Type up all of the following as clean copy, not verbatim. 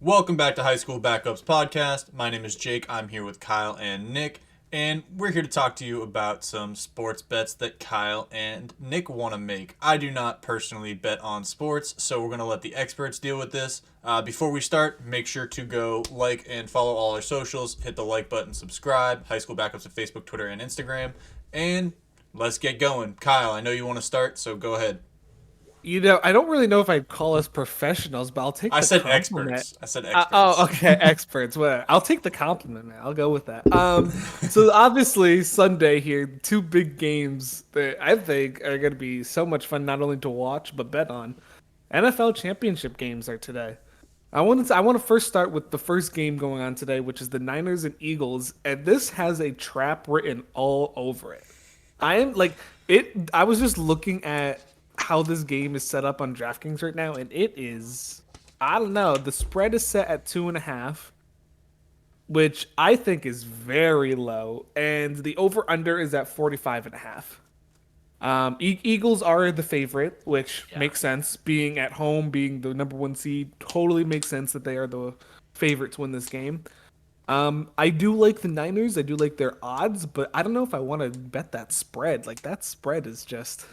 Welcome back to High School Backups Podcast. My name is Jake. I'm here with Kyle and Nick, and we're here to talk to you about some sports bets that Kyle and Nick want to make. I do not personally bet on sports, so we're going to let the experts deal with this. Before we start, make sure to go like and follow all our socials. Hit the like button, subscribe. High School Backups at Facebook, Twitter, and Instagram. And let's get going. Kyle, I know you want to start, so go ahead. I don't really know if I'd call us professionals, but I'll take I the said compliment. experts. I said Oh, experts. okay, experts. Whatever. I'll take the compliment, man. I'll go with that. So obviously Sunday here, two big games that I think are going to be so much fun, not only to watch but bet on. NFL championship games are today. I want to first start with the first game going on today, which is the Niners and Eagles, and this has a trap written all over it. I am like it. I was just looking at how this game is set up on DraftKings right now, and it is. I don't know. The spread is set at 2.5, which I think is very low, and the over under is at 45.5. Eagles are the favorite, which Yeah. makes sense. Being at home, being the number one seed, totally makes sense that they are the favorite to win this game. I do like the Niners. I do like their odds, but I don't know if I want to bet that spread. Like that spread is just.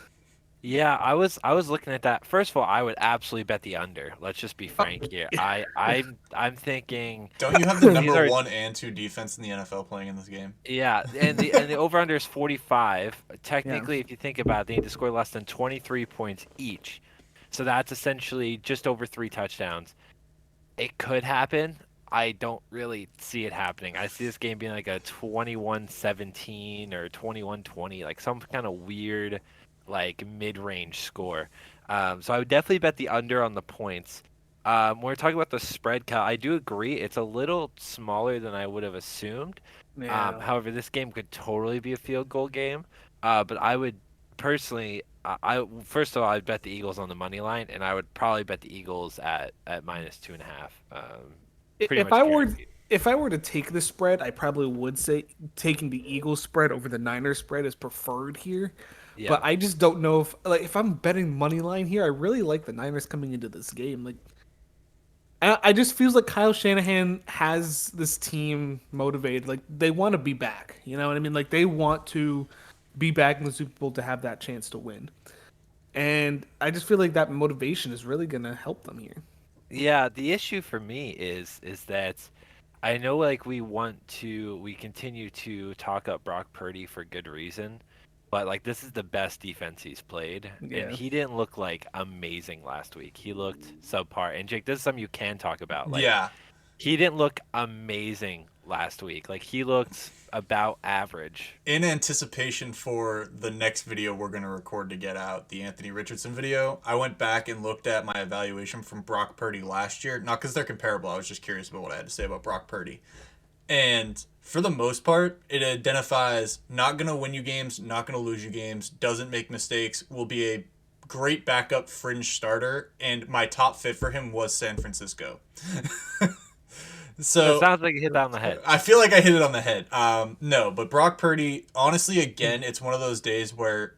Yeah, I was looking at that. First of all, I would absolutely bet the under. Let's just be frank here. I'm thinking Don't you have the these number are one and two defense in the NFL playing in this game? yeah, and the over under is 45. Yeah. Technically, if you think about it, they need to score less than 23 points each. So that's essentially just over 3 touchdowns. It could happen. I don't really see it happening. I see this game being like a 21-17 or 21-20, like some kind of weird, like mid-range score. So I would definitely bet the under on the points. When we're talking about the spread count, I do agree it's a little smaller than I would have assumed. Yeah. However, this game could totally be a field goal game. But I would personally, I first of all, I'd bet the Eagles on the money line, and I would probably bet the Eagles at -2.5. Pretty If much I were guaranteed. if I were to take the spread, I probably would say taking the Eagles spread over the Niners spread is preferred here. Yeah. But I just don't know if I'm betting money line here, I really like the Niners coming into this game. Like I just feels like Kyle Shanahan has this team motivated. Like they want to be back. You know what I mean? Like they want to be back in the Super Bowl to have that chance to win. And I just feel like that motivation is really gonna help them here. Yeah, the issue for me is that I know like we continue to talk up Brock Purdy for good reason, but like this is the best defense he's played, and Yeah. he didn't look like amazing last week. He looked subpar. And Jake, this is something you can talk about. Like Yeah. he didn't look amazing last week. Like he looked about average. In anticipation for the next video we're going to record to get out, the Anthony Richardson video, I went back and looked at my evaluation from Brock Purdy last year. Not because they're comparable, I was just curious about what I had to say about Brock Purdy. And for the most part, it identifies not going to win you games, not going to lose you games, doesn't make mistakes, will be a great backup fringe starter. And my top fit for him was San Francisco. It So sounds like you hit that on the head. I feel like I hit it on the head. No, but Brock Purdy, honestly, again, it's one of those days where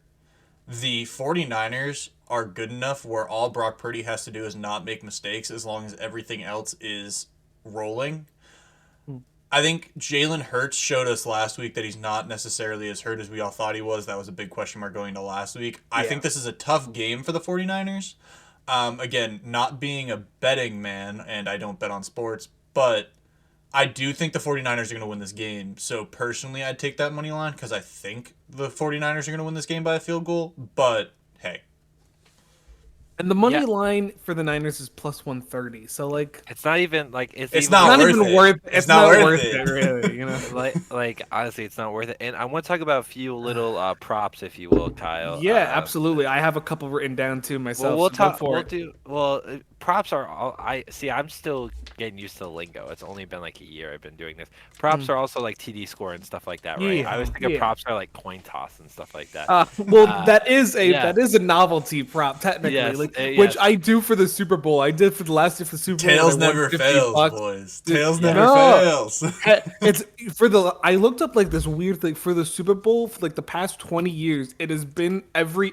the 49ers are good enough where all Brock Purdy has to do is not make mistakes as long as everything else is rolling. I think Jalen Hurts showed us last week that he's not necessarily as hurt as we all thought he was. That was a big question mark going into last week. I Yeah. think this is a tough game for the 49ers. Again, not being a betting man, and I don't bet on sports, but I do think the 49ers are going to win this game. So personally, I'd take that money line because I think the 49ers are going to win this game by a field goal. But hey, And the Yeah, money line for the Niners is plus 130. So like it's not even like it's it's even not not worth worth even it. worth It's it's not not worth worth it. it really, you know. like honestly, it's not worth it. And I want to talk about a few little props, if you will, Kyle. Yeah, absolutely. I have a couple written down too Well, myself, we'll so go talk. for We'll it. do. Well, props are all. I see. I'm still getting used to the lingo. It's only been like a year I've been doing this. Props Mm. are also like TD score and stuff like that, right? I Yeah, always think of yeah. props are like coin toss and stuff like that. Well, Uh, that yeah. is a novelty prop technically, Yes. like which Yes. I do for the Super Bowl. I did for the last year for the Super Bowl when I Tails won never 50 fails, bucks. boys. Dude, Tails Yeah. never no, fails. it's for the. I looked up like this weird thing for the Super Bowl for like the past 20 years. It has been every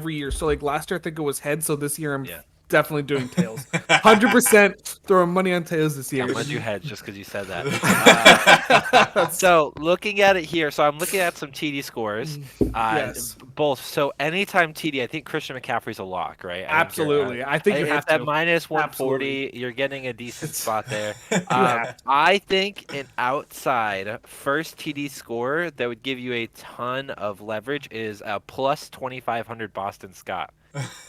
year. So like last year I think it was head. So this year I'm Yeah. definitely doing tails. 100%. throwing money on tails this year. I'm glad you hedged just because you said that. So looking at it here, so I'm looking at some TD scores. Yes. Both. So anytime TD, I think Christian McCaffrey's a lock, right? Absolutely. I think you have at to. minus 140, Absolutely. you're getting a decent spot there. have I think an outside first TD score that would give you a ton of leverage is a plus 2,500 Boston Scott.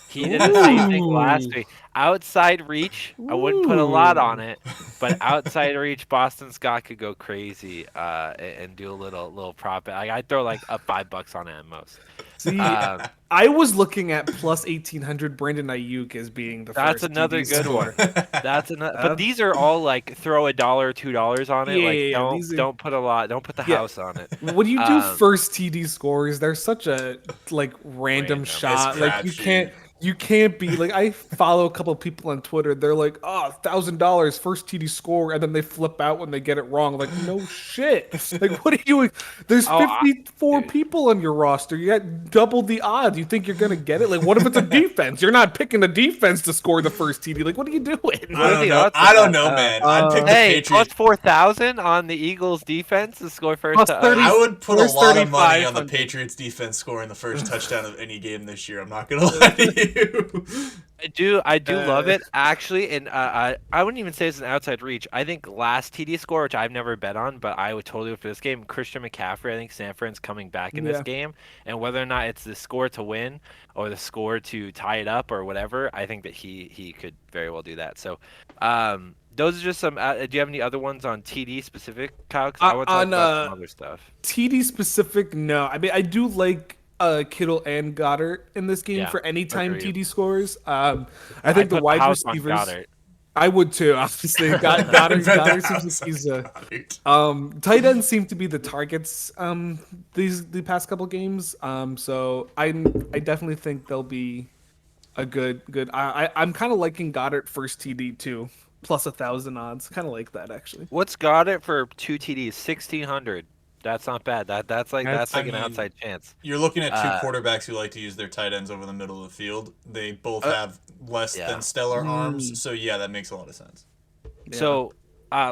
He did the same thing last Ooh. week. Outside reach, I wouldn't put a lot on Ooh. it, but outside reach, Boston Scott could go crazy and do a little profit. Like, I'd throw like up $5 on it at most. See, Um, I was looking at plus 1,800 Brandon Ayuk as being the That's first another TD good score. one. That's another. But these are all like throw $1 or $2 on it. Like Yeah, these are- don't put a lot. Don't put the Yeah. house on it. When you do Um, first TD scores, they're such a like random Random. shot. It's Like you crapshoot. can't be like I follow a couple of people on Twitter. They're like, oh, $1,000 first TD score, and then they flip out when they get it wrong. Like no shit. Like what are you? There's Oh, 54 dude. people on your roster. You got double the odds. You think you're gonna get it? Like what if it's a defense? You're not picking a defense to score the first TD. Like what are you doing? I don't the know. odds I of don't that? know, man. I'd pick the Hey, plus Patriots. 4,000 on the Eagles defense to score first. Plus 30. I would put a Where's lot of money on the 3,500? Patriots defense scoring the first touchdown of any game this year. I'm not gonna lie to you. I do love it actually, and I wouldn't even say it's an outside reach. I think last TD score, which I've never bet on, but I would totally go for this game. Christian McCaffrey, I think Sanford's coming back in this Yeah. game, and whether or not it's the score to win or the score to tie it up or whatever, I think that he could very well do that. So, those are just some. Do you have any other ones on TD specific, Kyle? 'Cause I want to talk on, about some other stuff. TD specific, no. I mean, I do like Kittle and Goddard in this game Yeah, for anytime agreed. TD scores. I I'd think the put wide house on receivers. Goddard. I would too. Obviously, Goddard, Bet the Goddard house seems like on he's a. Goddard. Tight ends seem to be the targets the past couple games. So I definitely think they'll be a good. I'm kind of liking Goddard first TD too, plus 1,000 odds. Kind of like that actually. What's Goddard for 2 TDs? 1,600. That's not bad. That's like That's- an I mean, outside chance. You're looking at two Uh, quarterbacks who like to use their tight ends over the middle of the field. They both have less yeah. than stellar arms, so yeah, that makes a lot of sense. So,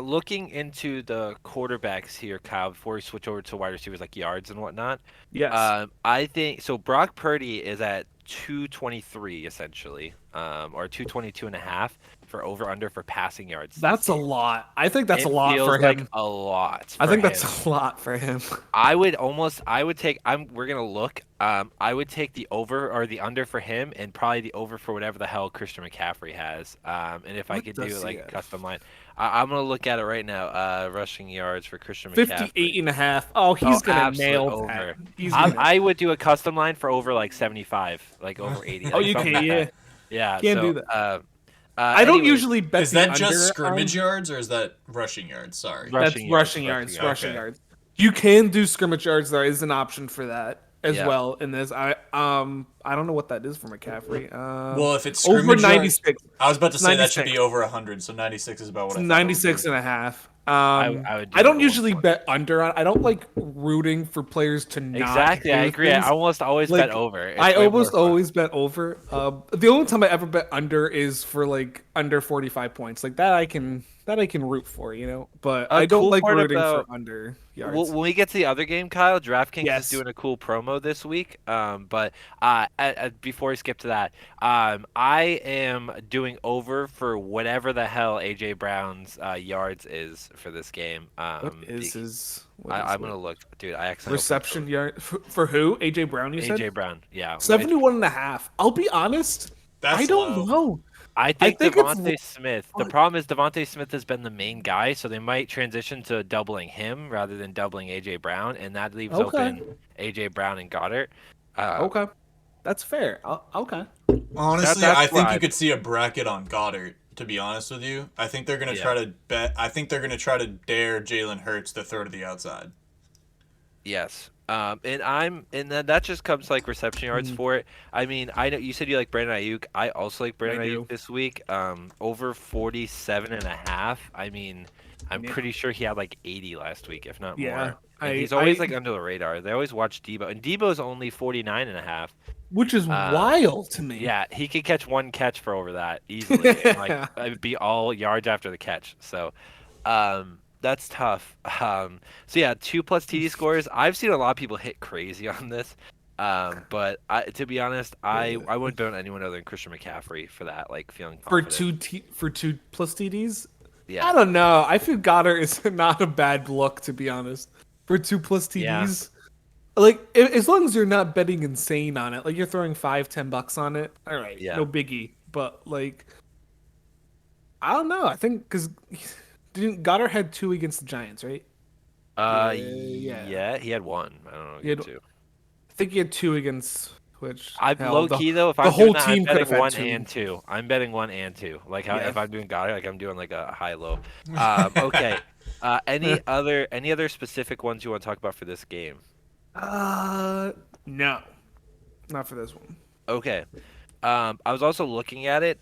looking into the quarterbacks here, Kyle, before we switch over to wide receivers like yards and whatnot, Yes. I think so. Brock Purdy is at 223 essentially, or 222.5 for over under for passing yards. That's a lot. I think that's It a lot feels for him. like a lot. I for think him. that's a lot for him. We're gonna look. I would take the over or the under for him, and probably the over for whatever the hell Christian McCaffrey has. And if I What could do does he like have? custom line, I'm gonna look at it right now. Rushing yards for Christian McCaffrey. 58 and a half. Oh, he's gonna absolute nail over. that. He's gonna... I would do a custom line for over like 75, like over 80. Oh, like you something can, like yeah. that. Yeah, Can't so, do that. I I don't usually bet Is the that just under scrimmage on- yards or is that rushing yards? Sorry. That's Rushing rushing yards, yards. Rushing Okay. yards. You can do scrimmage yards. There is an option for that as Yeah. well in this. I don't know what that is for McCaffrey. Well, if it's over scrimmage yards, 96. I was about to say that should 96. be over 100, so 96 is about what I thought it would 96 be. and a half. I would do I don't over usually 140. bet under on. I don't like rooting for players to not Exactly, I do agree. I things. almost always Like, bet over. It's I way almost more fun. always bet over. The only time I ever bet under is for like under 45 points. Like that I can root for, you know. But A I don't cool like part rooting about- for under yards. When we get to the other game, Kyle, DraftKings Yes. is doing a cool promo this week. But before we skip to that, I am doing over for whatever the hell AJ Brown's yards is for this game. What is his I'm gonna look, dude. I actually reception yard for who? AJ Brown, you said? AJ Brown, yeah. 71 and a half. I'll be honest. That's I don't low. know. I think it's Devontae Smith. The what- problem is Devontae Smith has been the main guy, so they might transition to doubling him rather than doubling AJ Brown, and that leaves Okay. open AJ Brown and Goddard. Okay. That's fair. Okay. Honestly, that's I think why- you could see a bracket on Goddard. To be honest with you, I think they're gonna Yeah. try to bet. I think they're gonna try to dare Jalen Hurts to throw to the outside. Yes. And that just comes like reception yards for it. I mean, I know you said you like Brandon Ayuk. I also like Brandon I Ayuk do. this week. Over 47.5. I mean, I'm Yeah. pretty sure he had like 80 last week, if not Yeah, more. And he's always like under the radar. They always watch Debo, and Debo's only 49.5. which is wild to me. Yeah, he could catch one catch for over that easily. And, like it would be all yards after the catch. So, that's tough. So yeah, 2+ TD scores. I've seen a lot of people hit crazy on this. But to be honest, I wouldn't bet on anyone other than Christian McCaffrey for that. Like feeling For confident. 2+ TDs. Yeah. I don't know. I feel Goddard is not a bad look, to be honest. For 2+ TDs, like as long as you're not betting insane on it, like you're throwing $5-10 on it, all right, Yeah. no biggie. But like, I don't know. I think because Goddard had 2 against the Giants, right? Yeah, he had one. I don't know. He had- Two. I think he had 2 against which. I'm hell, low key though. If the I'm whole doing that, team I'm could have betting had 1 2. and 2. I'm betting 1 and 2. Like how Yeah. if I'm doing Goddard, like I'm doing like a high low. Okay. Any other specific ones you want to talk about for this game? No, not for this one. Okay. I was also looking at it.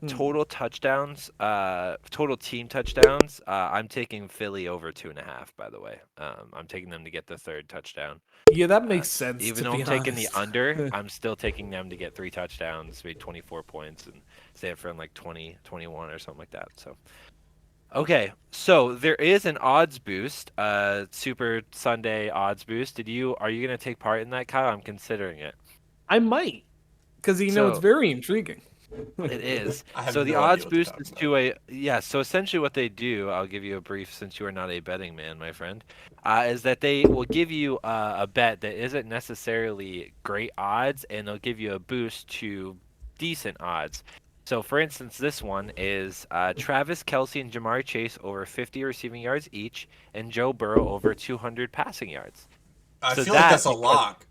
Total touchdowns. Total team touchdowns. I'm taking Philly over 2.5. By the way, I'm taking them to get the 3rd touchdown. Yeah, that makes sense. Even to though be I'm taking the honest. under, I'm still taking them to get 3 touchdowns, maybe 24 points, and Stanford in like 20, 21 or something like that. So, okay, so there is an odds boost, Super Sunday odds boost. Are you gonna take part in that, Kyle? I'm considering it. I might, because it's So- very intriguing. It is. I have So the no idea odds what you're boost is talking to so essentially what they do, I'll give you a brief since you are not a betting man, my friend, is that they will give you a bet that isn't necessarily great odds, and they'll give you a boost to decent odds. So for instance, this one is Travis Kelce and Jamar Chase over 50 receiving yards each, and Joe Burrow over 200 passing yards. I So feel like that's a because- lock.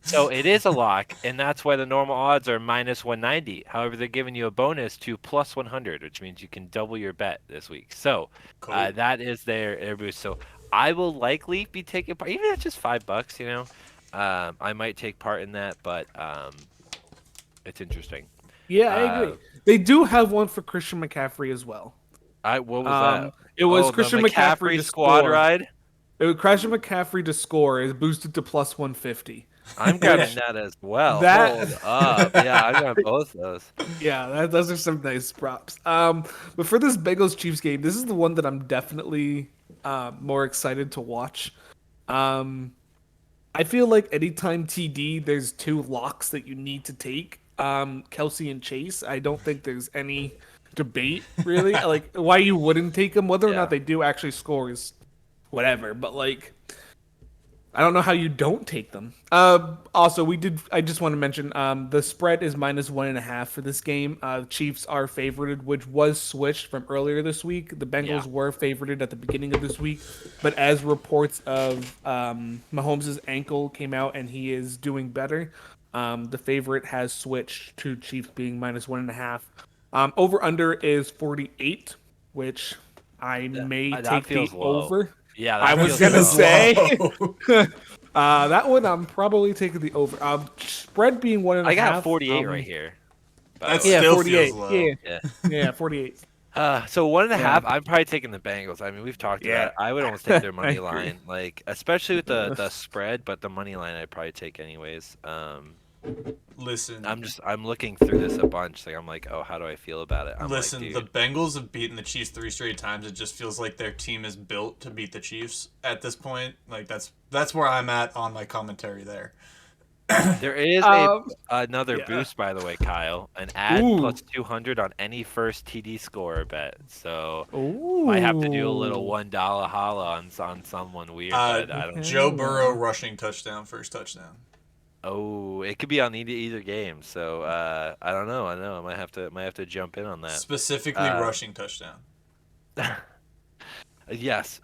So it is a lock, and that's why the normal odds are -190. However, they're giving you a bonus to +100, which means you can double your bet this week. So Cool. that is their boost. So I will likely be taking part, even if it's just $5. You know, I might take part in that, but it's interesting. Yeah, I agree. They do have one for Christian McCaffrey as well. What was that? It was Oh, the Christian McCaffrey to squad score. ride. It was Christian McCaffrey to score is boosted to +150. I'm grabbing that as well. That- Hold up. Yeah, I got both those. Yeah, those are some nice props. But for this Bengals Chiefs game, this is the one that I'm definitely more excited to watch. I feel like anytime TD, there's 2 locks that you need to take. Kelce and Chase. I don't think there's any debate really. Like why you wouldn't take them, whether or Yeah. not they do actually score is whatever. But like, I don't know how you don't take them. Also, I just want to mention the spread is -1.5 for this game. Chiefs are favorited, which was switched from earlier this week. The Bengals Yeah. were favorited at the beginning of this week, but as reports of Mahomes' ankle came out and he is doing better, the favorite has switched to Chiefs being -1.5. Over under is 48, which I may that take the feels low. over. Yeah, I that was feels gonna low. say that one. I'm probably taking the over. Spread being 1.5. I got 48 right here. by the That's way. Yeah, Still 48. feels low. Yeah, Yeah. yeah, 48. So 1.5. I'm probably taking the Bengals. I mean, we've talked Yeah. about it. I would almost take their I money agree. line, like especially with the spread, but the money line I'd probably take anyways. Listen, I'm looking through this a bunch. Like I'm like, oh, how do I feel about it? I'm listen. like, The dude, Bengals have beaten the Chiefs 3 straight times. It just feels like their team is built to beat the Chiefs at this point. Like that's where I'm at on my commentary there. there is another yeah. boost, by the way, Kyle. An ad Ooh. plus 200 on any first TD scorer bet. So Ooh. might have to do a little $1 holla on someone weird. But I don't. Joe Burrow rushing touchdown, first touchdown. Oh, it could be on either game. So I don't know. I might have to jump in on that. Specifically rushing touchdown. Yes,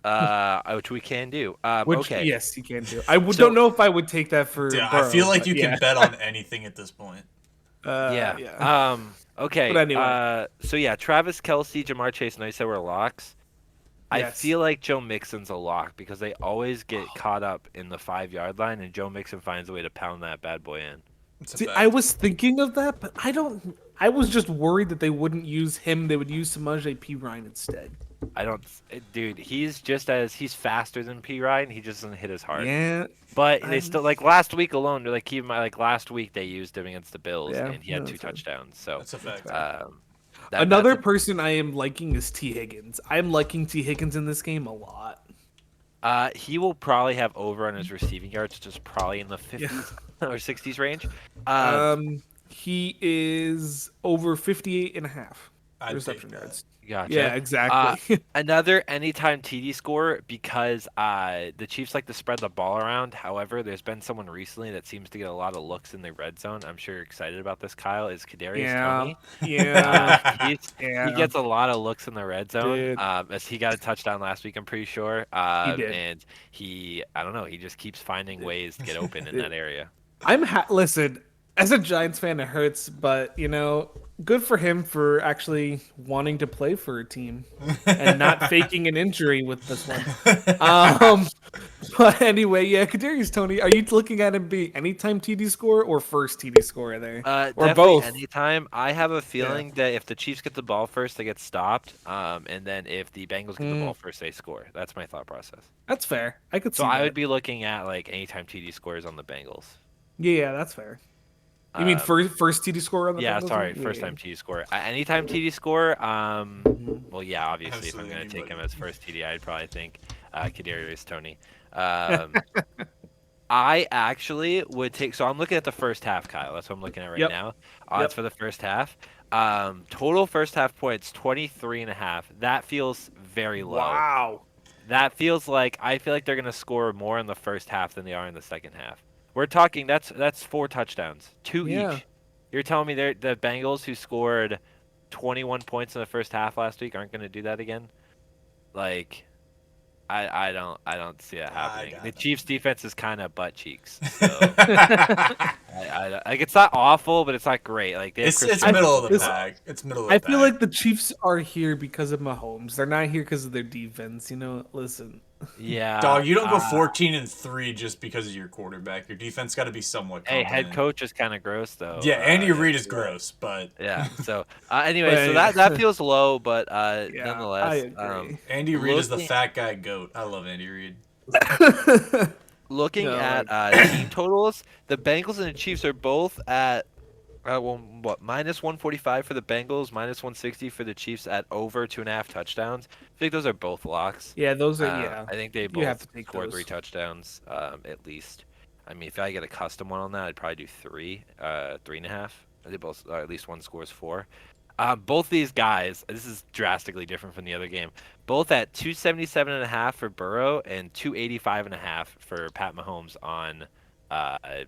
which we can do. Which, okay. yes, you can do. I So- don't know if I would take that for. Yeah, Burrow, I feel like but you yeah. can bet on anything at this point. Yeah. Okay. But anyway. So yeah, Travis Kelce, Jamar Chase, and I said we're locks. I Yes. feel like Joe Mixon's a lock because they always get caught up in the 5-yard line, and Joe Mixon finds a way to pound that bad boy in. It's a See, bet. I was thinking of that, but I don't. I was just worried that they wouldn't use him. They would use Samaje P. Ryan instead. I don't, dude. He's faster than P Ryan. He just doesn't hit as hard. Yeah. But they I'm- still like last week alone. Like keep in mind, like last week they used him against the Bills, Yeah, and he had no, 2 that's fine. touchdowns. So That's a fact. Another that's person I am liking is T. Higgins. I'm liking T. Higgins in this game a lot. he will probably have over on his receiving yards, which is probably in the 50s or 60s range. He is over 58 and a half I'd reception take that. yards. Gotcha. Yeah, exactly. Another anytime TD score because the Chiefs like to spread the ball around. However, there's been someone recently that seems to get a lot of looks in the red zone. I'm sure you're excited about this, Kyle. Is Kadarius yeah. Toney? Yeah. He gets a lot of looks in the red zone. Dude. As he got a touchdown last week, I'm pretty sure. He did. And I don't know, he just keeps finding ways to get open in that area. Listen, as a Giants fan, it hurts, but good for him for actually wanting to play for a team and not faking an injury with this one. But anyway, yeah, Kadarius Toney, are you looking at him be anytime TD score or first TD score there, or Definitely both? anytime. I have a feeling that if the Chiefs get the ball first, they get stopped. And then if the Bengals get the ball first, they score. That's my thought process. That's fair. I could see So I that. would be looking at like anytime TD scores on the Bengals. Yeah, that's fair. You mean first TD score on the Yeah, Bengals? sorry, Yeah, first yeah. time TD score. Anytime TD score. Well, yeah, obviously, Absolutely if I'm gonna take him anybody. as first TD, I'd probably think Kadarius Toney. I actually would take. So I'm looking at the first half, Kyle. That's what I'm looking at right Yep. now. Odds for the first half. Total first half points 23.5. That feels very low. Wow. That feels like I feel like they're gonna score more in the first half than they are in the second half. We're talking that's 4 touchdowns, 2 Yeah. each. You're telling me the Bengals who scored 21 points in the first half last week aren't gonna do that again? Like, I don't see it happening. doubt The it. Chiefs defense is kind of butt cheeks. So like it's not awful, but it's not great. Like they have It's Chris middle of the this- pack. It's middle of the I pack. feel like the Chiefs are here because of Mahomes. They're not here because of their defense. Listen. Yeah. Dog, you don't go 14-3 just because of your quarterback. Your defense got to be somewhat Hey, competent. head coach is kind of gross though. Yeah, Andy Reid is gross, but Yeah. So anyway, so But- that feels low, but Yeah, nonetheless, I agree. Andy Reid is the Looking- fat guy goat. I love Andy Reid. looking No, at team totals, the Bengals and the Chiefs are both at minus 145 for the Bengals, minus 160 for the Chiefs at over 2.5 touchdowns. I think those are both locks. Yeah, those are yeah. I think they You have both to take score those. 3 touchdowns at least. I mean, if I get a custom one on that, I'd probably do 3.5. They both, or at least one scores 4. Both these guys, this is drastically different from the other game. Both at 277.5 for Burrow and 285.5 for Pat Mahomes on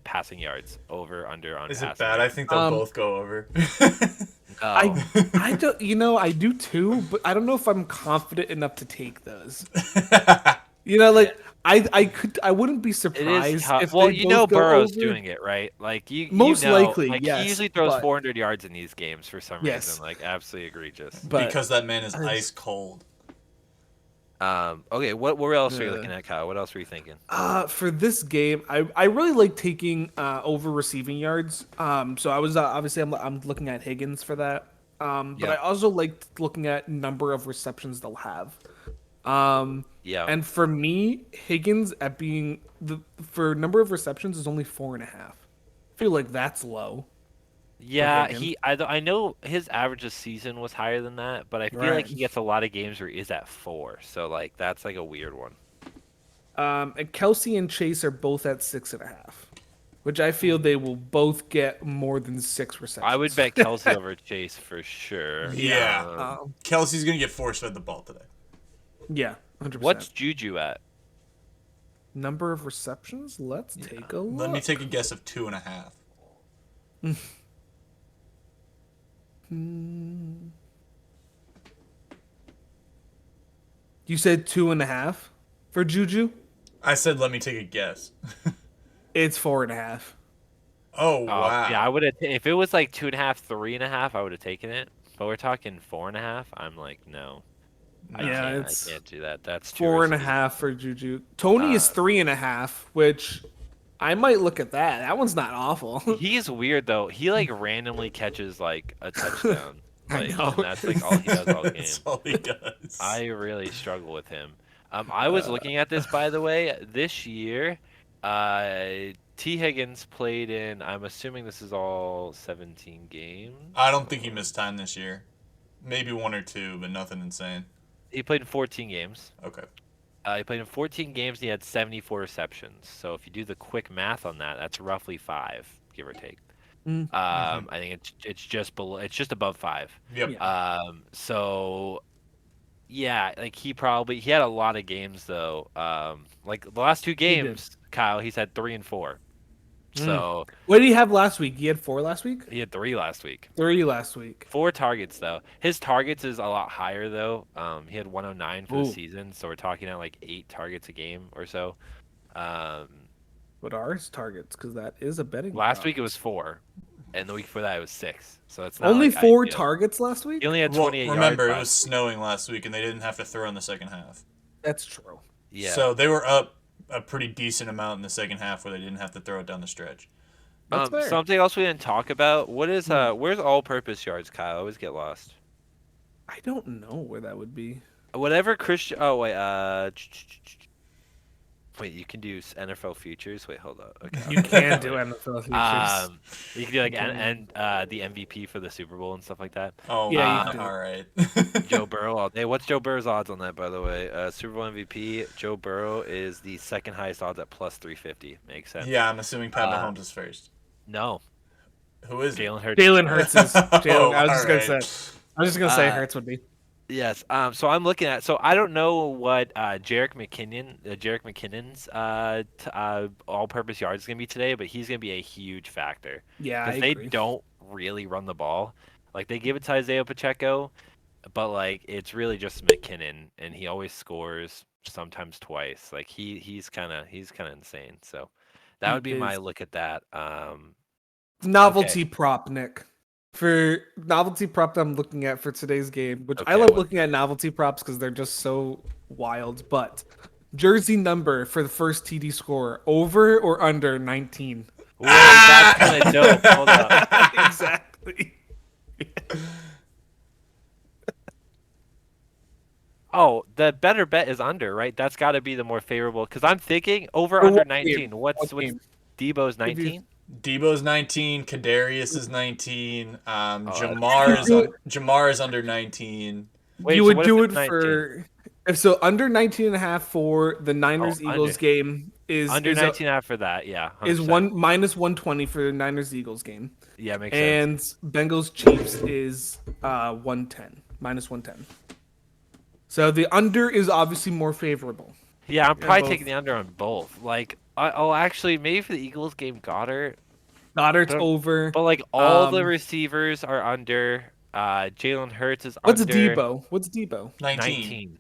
passing yards, over under on. Is passing it bad? I yards. think they'll both go over. No. I don't. I do too, but I don't know if I'm confident enough to take those. I wouldn't be It surprised is tough. if Well, they you both know go Burrow's over. doing it, right? Like you Most know, likely, like, yes, he usually throws but- 400 yards in these games for some Yes. reason. Like absolutely egregious. But Because that man is ice cold. Okay, what else are you Yeah. looking at, Kyle? What else were you thinking? for this game, I really like taking over receiving yards. So I was obviously I'm looking at Higgins for that. But Yeah. I also liked looking at number of receptions they'll have. Yeah. And for me, Higgins for number of receptions is only 4.5. I feel like that's low. Yeah, Higgins. I know his average this season was higher than that, but I feel like Right. he gets a lot of games where he is at 4. So like that's like a weird one. And Kelsey and Chase are both at 6.5, which I feel they will both get more than 6 receptions. I would bet Kelsey over Chase for sure. Yeah. Kelsey's going to get force-fed the ball today. Yeah, 100%. What's Juju at? Number of receptions? Let's take a look. Let me take a guess of 2.5. You said 2.5 for Juju? I said let me take a guess. It's 4.5. Oh, wow. Yeah, I would have. If it was like 2.5, 3.5, I would have taken it. But we're talking 4.5. I'm like, no. Yeah, I it's can't do that. That's too Four and a risky. half for Juju. Tony is 3.5, which I might look at that. That one's not awful. He's weird though. He like randomly catches like a touchdown. I Like, know. and that's like all he does all game. That's all he does. I really struggle with him. I was looking at this, by the way. This year, T. Higgins played in, I'm assuming this is all 17 games. I don't think he missed time this year. Maybe 1 or 2, but nothing insane. He played in 14 games. Okay. He played in 14 games and he had 74 receptions. So if you do the quick math on that, that's roughly 5, give or take. I think it's just below, it's just above 5. Yep. Yeah. So yeah, like he had a lot of games though. Like the last 2 did. games, Kyle, he's had 3 and 4. So What did he have last week? He had 4 last week? he had 3 last week. 3 last week. 4 targets though. His targets is a lot higher though. He had 109 for the Ooh. season, so we're talking at like 8 targets a game or so. What are his targets? Because that is a betting. Last prop. week it was 4, and the week before that it was 6. So it's not Only like 4 ideal. targets last week? He only had Well, 28 remember, yards. it was snowing last week, and they didn't have to throw in the second half. That's true. Yeah. So they were up a pretty decent amount in the second half where they didn't have to throw it down the stretch. That's fair. Something else we didn't talk about. What is where's all-purpose yards, Kyle? I always get lost. I don't know where that would be. Whatever Christian. Oh wait. Wait, you can do NFL futures. Wait, hold up. Okay. You can do NFL futures. You can do like and the MVP for the Super Bowl and stuff like that. Oh, Yeah, you can do all right. Joe Burrow all day. What's Joe Burrow's odds on that, by the way? Super Bowl MVP. Joe Burrow is the second highest odds at plus 350. Makes sense. Yeah, I'm assuming Pat Mahomes is first. No, Who is it? Jalen Hurts. Jalen Hurts is. Jalen, I was just alright. gonna say. I was just gonna say Hurts would be. Yes. So I'm looking at. So I don't know what Jerick McKinnon's all-purpose yards is gonna be today, but he's gonna be a huge factor. Yeah, I Because they agree. don't really run the ball. Like they give it to Isaiah Pacheco, but like it's really just McKinnon, and he always scores, sometimes twice. Like he's kind of insane. So that He would be my is. look at that. Novelty prop, Nick. For novelty prop that I'm looking at for today's game, which I Okay, love what? looking at novelty props because they're just so wild. But jersey number for the first TD scorer, over or under 19? Whoa, that's kind of dope. Hold up. Exactly. Oh, the better bet is under, right? That's got to be the more favorable. Because I'm thinking over For under what 19. game? What's What game? Debo's If you- 19? Debo's 19. Kadarius is 19. that's Jamar is under 19. Wait, You so would what if do it's it 19? for if so under 19 and a half for the Niners Eagles under. game is Under is, 19 after that, yeah. is 100%. one minus 120 for the Niners Eagles game. Yeah, makes sense. And Bengals Chiefs is 110 minus 110. So the under is obviously more favorable. Yeah, I'm probably both. taking the under on both. Like, actually, maybe for the Eagles game, Goddard. Goddard's But- over. But like all the Um, receivers are under. Jalen Hurts is What's under. Debo? What's Debo? 19.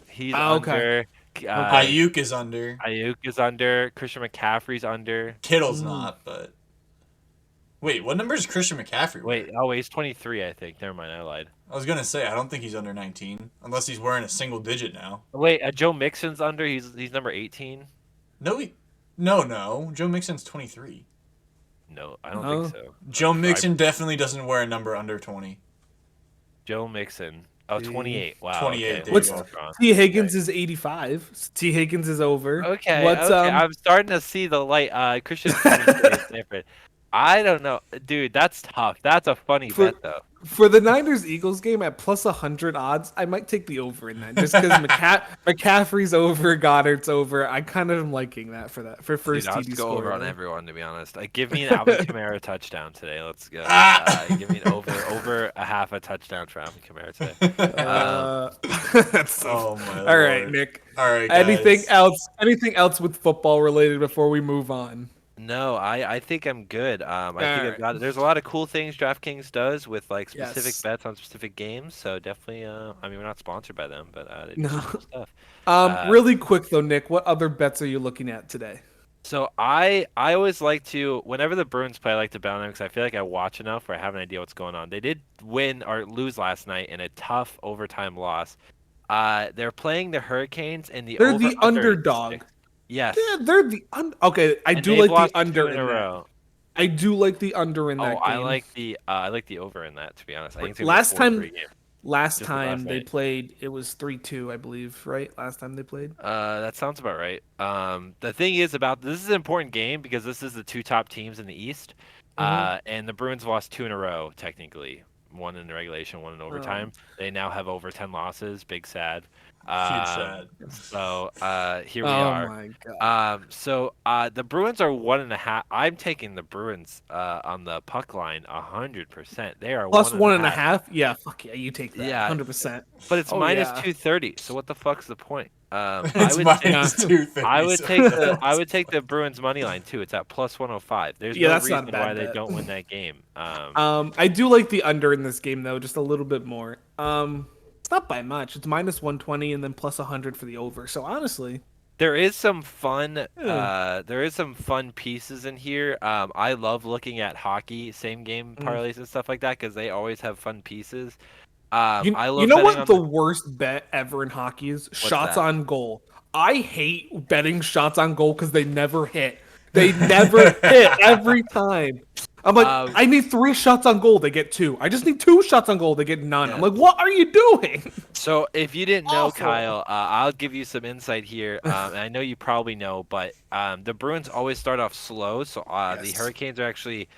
He's Okay. under. Ayuk is under. Ayuk is under. Christian McCaffrey's under. Kittle's not, but. Wait, what number is Christian McCaffrey? Wait, he's 23, I think. Never mind, I lied. I was going to say, I don't think he's under 19. Unless he's wearing a single digit now. Wait, Joe Mixon's under. He's number 18. No. Joe Mixon's 23. No, I don't No. think so. Joe Mixon definitely doesn't wear a number under 20. Joe Mixon. Oh, 28. Wow. 28, Okay. there What's you go. Wrong. T Higgins is 85. T Higgins is over. Okay. What's okay. I'm starting to see the light. Christian is different. I don't know, dude. That's tough. That's a funny For- bet, though. For the Niners Eagles game at plus 100 odds, I might take the over in that just because McCaffrey's over, Goddard's over. I kind of am liking that for first Dude, I'll TD just go over on scorer. everyone, to be honest. Give me an Alvin Kamara touchdown today. Let's go. Give me an over a half a touchdown for Alvin Kamara today. That's so Oh, my all right, Lord. Nick. All right, guys. Anything else with football related before we move on? No, I think I'm good. I think Alright. I've got it. There's a lot of cool things DraftKings does with like specific Yes. bets on specific games. So definitely, I mean, we're not sponsored by them, but they do No. some cool stuff. Really quick though, Nick, what other bets are you looking at today? So I always like to, whenever the Bruins play, I like to bet on them because I feel like I watch enough where I have an idea what's going on. They did win or lose last night in a tough overtime loss. They're playing the Hurricanes and They're the over-under is underdog. 6. Yes. Yeah, they're the okay. I And do they've like lost the under 2 in a in that. row. I do like the under in that game. I like the over in that, to be honest. I think it's gonna Last be a 4-3 time, game. last Just like last time they night. played, it was 3-2, I believe. Right? Last time they played. That sounds about right. The thing is about this is an important game because this is the two top teams in the East. Mhm. And the Bruins lost 2 in a row, technically. One in the regulation, one in overtime. They now have over 10 losses. Big sad. Huge sad. So here we Oh are. my god. The Bruins are 1.5. I'm taking the Bruins on the puck line 100%. They are Plus 1.5. 1.5. Yeah, fuck yeah, you take that. Yeah, 100%. but it's Oh minus yeah. 230. So what the fuck's the point? I It's would take minus 230. I would so take what the else? I would take the Bruins money line too. It's at plus 105. There's Yeah, no that's not a reason bad why they bet. don't win that game. I do like the under in this game though, just a little bit more. It's not by much. It's minus 120 and then plus 100 for the over. So honestly, There is some fun. Yeah. There is some fun pieces in here. I love looking at hockey same game parlays and stuff like that because they always have fun pieces. I you love know betting what on the worst bet ever in hockey is? Shots that? on goal. I hate betting shots on goal because they never hit. They never hit every time. I'm like, I need 3 shots on goal. They get 2. I just need 2 shots on goal. They get none. I'm like, what are you doing? So if you didn't know, Awful. Kyle, I'll give you some insight here. And I know you probably know, but the Bruins always start off slow. So the Yes. Hurricanes are actually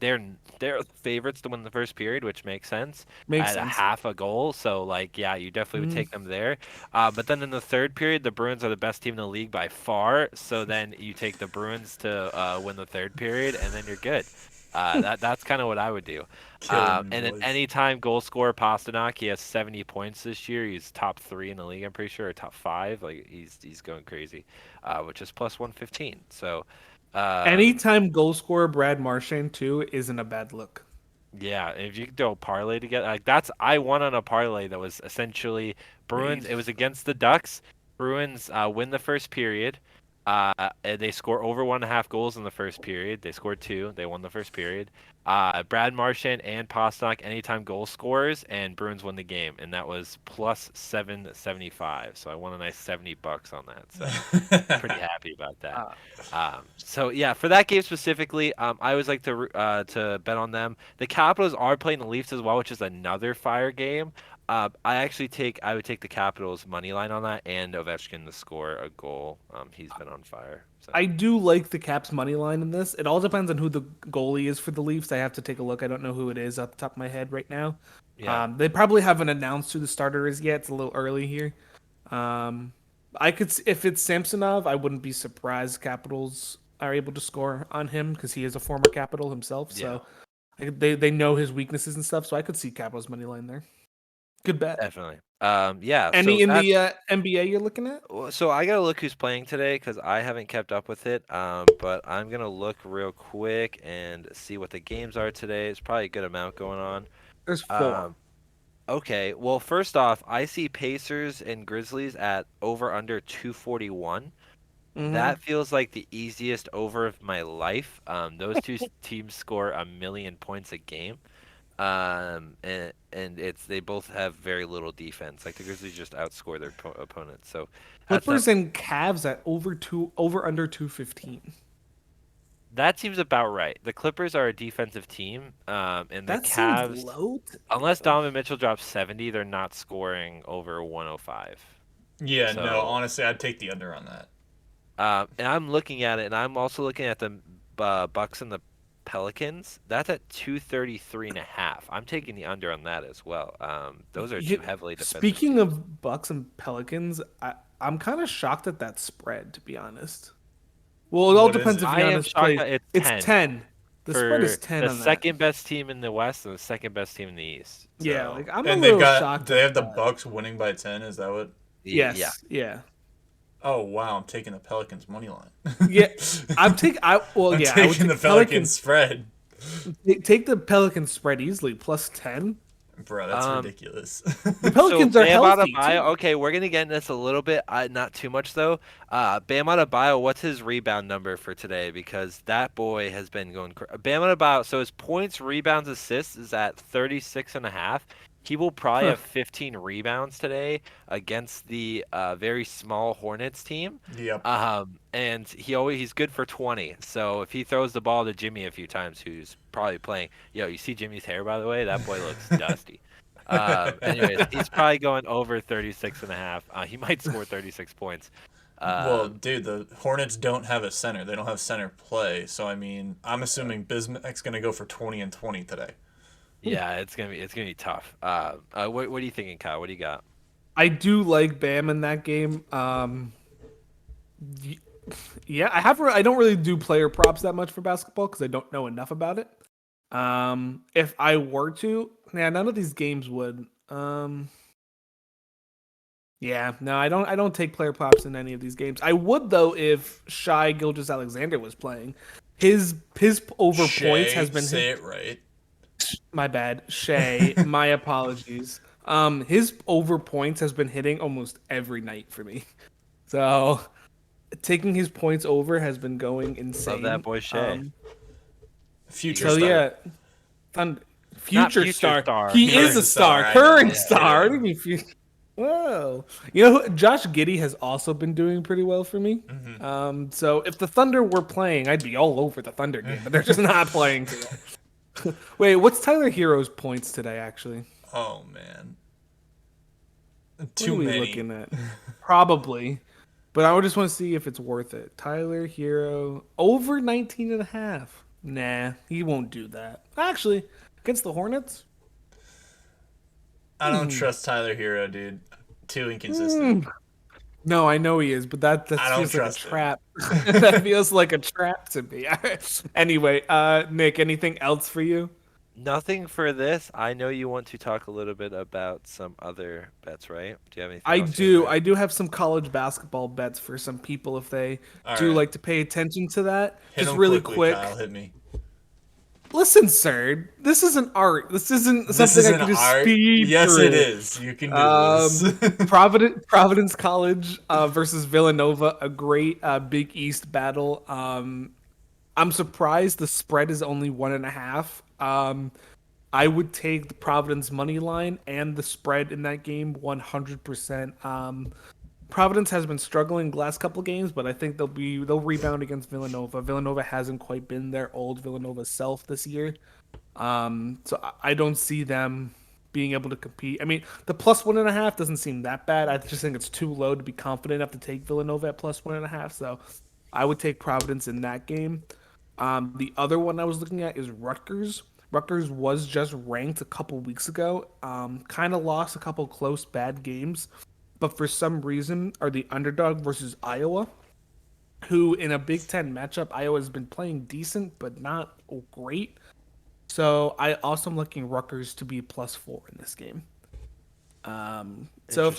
they're favorites to win the first period, which makes sense. Makes At a sense. half a goal, so like yeah, you definitely would take them there. But then in the third period, the Bruins are the best team in the league by far. So then you take the Bruins to win the third period, and then you're good. That's kind of what I would do. Killing me, And at boys. any time goal scorer Pasternak, he has 70 points this year. He's top 3 in the league, I'm pretty sure, or top 5. Like he's going crazy, which is plus 115. So Anytime goal scorer Brad Marchand too isn't a bad look. yeah, if you could do a parlay together, like I won on a parlay that was essentially Bruins. It was against the Ducks. Bruins win the first period. And they score over 1.5 goals in the first period. They scored 2. They won the first period. Brad Marchand and Pasternak anytime goal scorers, and Bruins won the game, and that was plus 775. So I won a nice $70 on that. So pretty happy about that. So yeah, for that game specifically, I always like to bet on them. The Capitals are playing the Leafs as well, which is another fire game. I would take the Capitals money line on that and Ovechkin to score a goal. He's been on fire. So. I do like the Caps money line in this. It all depends on who the goalie is for the Leafs. I have to take a look. I don't know who it is off the top of my head right now. Yeah. They probably haven't announced who the starter is yet. It's a little early here. If it's Samsonov, I wouldn't be surprised Capitals are able to score on him because he is a former Capital himself. So they know his weaknesses and stuff. So I could see Capitals money line there. Good bet. Definitely. Yeah. Any in the NBA you're looking at? So I gotta look who's playing today because I haven't kept up with it. But I'm gonna look real quick and see what the games are today. It's probably a good amount going on. There's 4. Okay. Well, first off, I see Pacers and Grizzlies at over under 241. That feels like the easiest over of my life. Those two teams score 1,000,000 points a game. And they both have very little defense. Like the Grizzlies just outscore their opponents. So Clippers and Cavs at over under 215. that seems about right. The Clippers are a defensive team, and the That Cavs, seems low. unless Donovan Mitchell drops 70, they're not scoring over 105. Yeah, So- no, honestly, I'd take the under on that. And I'm looking at it, and I'm also looking at the Bucks and the Pelicans. That's at 233.5. I'm taking the under on that as well. Those are two heavily defensive. Speaking of Bucks and Pelicans, I'm kind of shocked at that spread, to be honest. Well, it all What is depends it? if I am Giannis shocked plays. that It's 10. The spread is 10 the on that. second best team in the West and the second best team in the East. Yeah, So, like I'm And a they've little got. shocked. Do they have at the that. Bucks winning by 10? Is that what? Yes. Yeah. Yeah. Oh wow, I'm taking the Pelicans money line. Yeah. I'm taking. I would taking take the Pelicans spread. Take the Pelicans spread easily plus 10. Bro, that's ridiculous. The Pelicans so are Bam healthy. Adebayo, Too. okay, we're gonna get into this a little bit, not too much though. Bam Adebayo, what's his rebound number for today? Because that boy has been going. Bam Adebayo, so his points, rebounds, assists is at 36.5. He will probably have 15 rebounds today against the very small Hornets team. Yep. And he's good for 20. So if he throws the ball to Jimmy a few times, who's probably playing, you see Jimmy's hair, by the way, that boy looks dusty. Anyways, he's probably going over 36 and a half. He might score 36 points. Well, dude, the Hornets don't have a center. They don't have center play. So I mean, I'm assuming Bismack's gonna go for 20 and 20 today. Yeah, it's gonna be tough. What are you thinking, Kyle? What do you got? I do like Bam in that game. Yeah, I don't really do player props that much for basketball because I don't know enough about it. If I were to, none of these games would. Yeah, no, I don't take player props in any of these games. I would though if Shai Gilgeous-Alexander was playing. His over points has been say it right. My bad, Shay. My apologies. His over points has been hitting almost every night for me. So taking his points over has been going insane. Love that boy Shay. Future so star. Yeah, future star. He Current is a star. star, Current yeah. star. What do you mean Whoa. You know, Josh Giddey has also been doing pretty well for me. Mm-hmm. So if the Thunder were playing, I'd be all over the Thunder game, but they're just not playing today. Wait, what's Tyler Hero's points today, actually? Oh, man. What are we looking at? Probably. But I would just want to see if it's worth it. Tyler Hero, over 19 and a half. Nah, he won't do that. Actually, against the Hornets? I don't trust Tyler Hero, dude. Too inconsistent. No, I know he is, but that feels like a trap. That feels like a trap to me. Anyway, Nick, anything else for you? Nothing for this. I know you want to talk a little bit about some other bets, right? Do you have anything? I do. I do have some college basketball bets for some people if they do like to pay attention to that. Hit just him really quickly, quick. Kyle, hit me. Listen, sir, this is an art. This isn't something I can just speed Yes, through. it is. You can do this. Providence College versus Villanova, a great Big East battle. I'm surprised the spread is only 1.5. I would take the Providence money line and the spread in that game 100%. Providence has been struggling the last couple games, but I think they'll rebound against Villanova. Villanova hasn't quite been their old Villanova self this year. So I don't see them being able to compete. I mean, the plus 1.5 doesn't seem that bad. I just think it's too low to be confident enough to take Villanova at plus 1.5. So I would take Providence in that game. The other one I was looking at is Rutgers. Rutgers was just ranked a couple weeks ago. Kind of lost a couple close bad games, but for some reason are the underdog versus Iowa, who in a Big Ten matchup, Iowa has been playing decent, but not great. So I also am looking Rutgers to be +4 in this game. So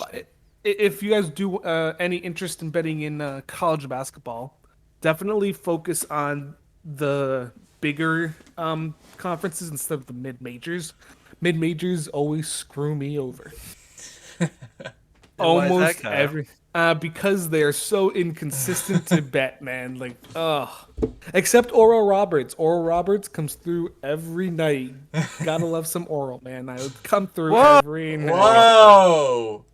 if you guys do any interest in betting in college basketball, definitely focus on the bigger conferences instead of the mid-majors. Mid-majors always screw me over. Almost every because they're so inconsistent to bet, man. Like, except Oral Roberts. Oral Roberts comes through every night. Gotta love some Oral, man. I would come through every night. Whoa,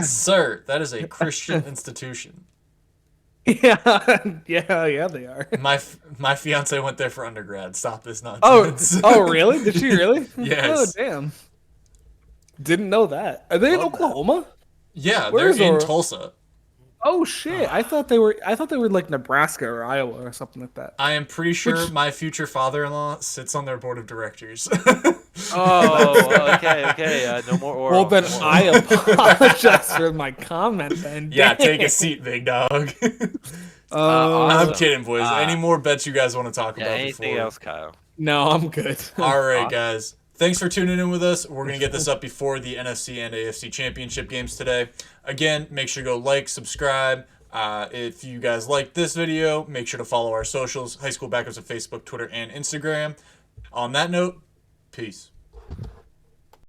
sir, that is a Christian institution. Yeah, they are. My fiance went there for undergrad. Stop this nonsense. Oh, really? Did she really? Yes. Oh, damn. Didn't know that. Are they in Oklahoma? Yeah, Where's they're in Tulsa. Oh shit! I thought they were like Nebraska or Iowa or something like that. I am pretty sure my future father-in-law sits on their board of directors. Oh, okay. No more Oral. Well, then I apologize for my comment. Then yeah, take a seat, big dog. I'm kidding, boys. Any more bets you guys want to talk about? Anything else, Kyle? No, I'm good. All right, guys. Thanks for tuning in with us. We're going to get this up before the NFC and AFC championship games today. Again, make sure to go like, subscribe. If you guys like this video, make sure to follow our socials, High School Backups on Facebook, Twitter, and Instagram. On that note, peace.